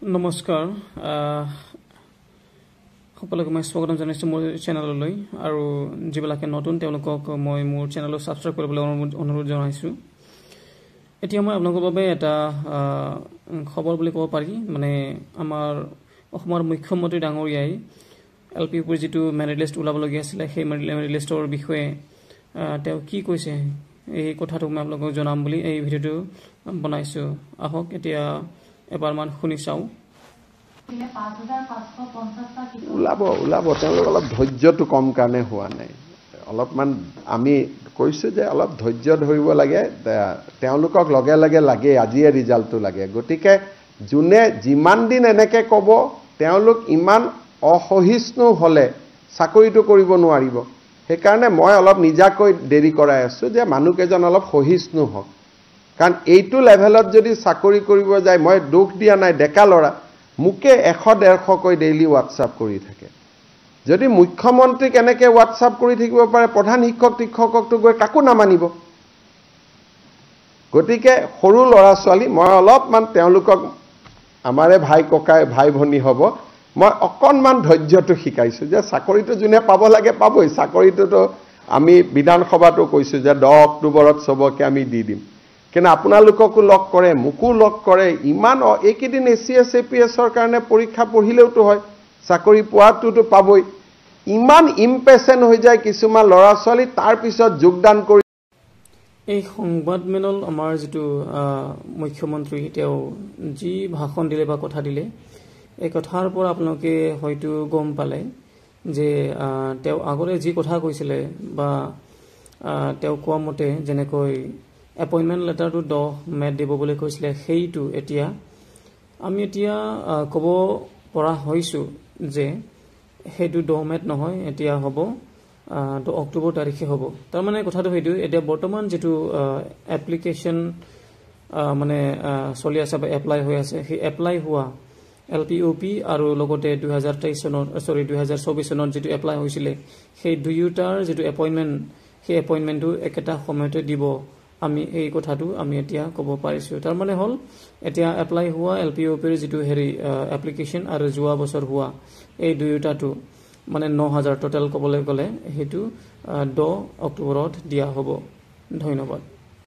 নমস্কাৰ সকলোকে মই স্বাগতম জনাইছোঁ মোৰ চেনেললৈ আৰু যিবিলাকে নতুন তেওঁলোকক মই মোৰ চেনেলক সাবস্ক্ৰাইব কৰিবলৈ অনুৰোধ জনাইছোঁ। এতিয়া মই আপোনালোকৰ বাবে এটা খবৰ বুলি ক'ব পাৰি, মানে আমাৰ অসমৰ মুখ্যমন্ত্ৰী ডাঙৰীয়াই LPUৰ যিটো মেৰিট লিষ্ট ওলাবলগীয়া আছিলে সেই মেৰিট লিষ্টৰ বিষয়ে তেওঁ কি কৈছে এই কথাটো মই আপোনালোকক জনাম বুলি এই ভিডিঅ'টো বনাইছোঁ। আহক এতিয়া এবাৰমান শুনি চাওঁ। ওলাব তেওঁলোক অলপ ধৈৰ্যটো কম কাৰণে হোৱা নাই। অলপমান আমি কৈছোঁ যে অলপ ধৈৰ্য ধৰিব লাগে, তেওঁলোকক লগে লগে লাগে, আজিয়ে ৰিজাল্টটো লাগে। গতিকে যোনে যিমান দিন এনেকৈ ক'ব তেওঁলোক ইমান অসহিষ্ণু হ'লে চাকৰিটো কৰিব নোৱাৰিব। সেইকাৰণে মই অলপ নিজাকৈ দেৰি কৰাই আছোঁ যে মানুহকেইজন অলপ সহিষ্ণু হওক, কাৰণ এইটো লেভেলত যদি চাকৰি কৰিব যায়, মই দুখ দিয়া নাই, ডেকা ল'ৰা মোকে 100-150কৈ ডেইলি হোৱাটছআপ কৰি থাকে। যদি মুখ্যমন্ত্ৰীক এনেকৈ হোৱাটছআপ কৰি থাকিব পাৰে, প্ৰধান শিক্ষকটো গৈ কাকো নামানিব। গতিকে সৰু ল'ৰা ছোৱালী মই অলপমান তেওঁলোকক, আমাৰে ভাই ককাই ভাই ভনী হ'ব, মই অকণমান ধৈৰ্যটো শিকাইছোঁ যে চাকৰিটো যোনে পাব লাগে পাবই। চাকৰিটোতো আমি বিধানসভাতো কৈছোঁ যে 10 অক্টোবৰত চবকে আমি দি দিম, কিন্তু আপোনালোককো লগ কৰে, মোকো লগ কৰে। ইমান এইকেইদিন ACS APSৰ কাৰণে পৰীক্ষা পঢ়িলেওতো হয়, চাকৰি পোৱাটোতো পাবই। ইমান ইম্পেচেণ্ট হৈ যায় কিছুমান ল'ৰা ছোৱালী, তাৰপিছত যোগদান কৰি এই সংবাদমেলত আমাৰ যিটো মুখ্যমন্ত্ৰী তেওঁ যি ভাষণ দিলে বা কথা দিলে, এই কথাৰ পৰা আপোনালোকে হয়তো গম পালে যে তেওঁ আগতে যি কথা কৈছিলে বা তেওঁ কোৱা মতে যেনেকৈ এপইণ্টমেণ্ট লেটাৰটো 10 মেত দিব বুলি কৈছিলে, সেইটো আমি এতিয়া ক'ব পৰা হৈছোঁ যে সেইটো 10 মেত নহয়, এতিয়া হ'ব 2 অক্টোবৰ তাৰিখে হ'ব। তাৰমানে কথাটো সেইটো, এতিয়া বৰ্তমান যিটো এপ্লিকেশ্যন মানে চলি আছে বা এপ্লাই হৈ আছে, সেই এপ্লাই হোৱা LPUP আৰু লগতে 2024 চনত যিটো এপ্লাই হৈছিলে, সেই দুয়োটাৰ যিটো এপইণ্টমেণ্ট, সেই এপইণ্টমেণ্টটো একেটা সময়তে দিব। আমি এই কথাটো আমি এতিয়া ক'ব পাৰিছোঁ। তাৰমানে হ'ল এতিয়া এপ্লাই হোৱা LPUPৰ যিটো এপ্লিকেশ্যন আৰু যোৱা বছৰ হোৱা এই দুয়োটাটো মানে 9000 টোটেল ক'বলৈ গ'লে সেইটো 10 অক্টোবৰত দিয়া হ'ব। ধন্যবাদ।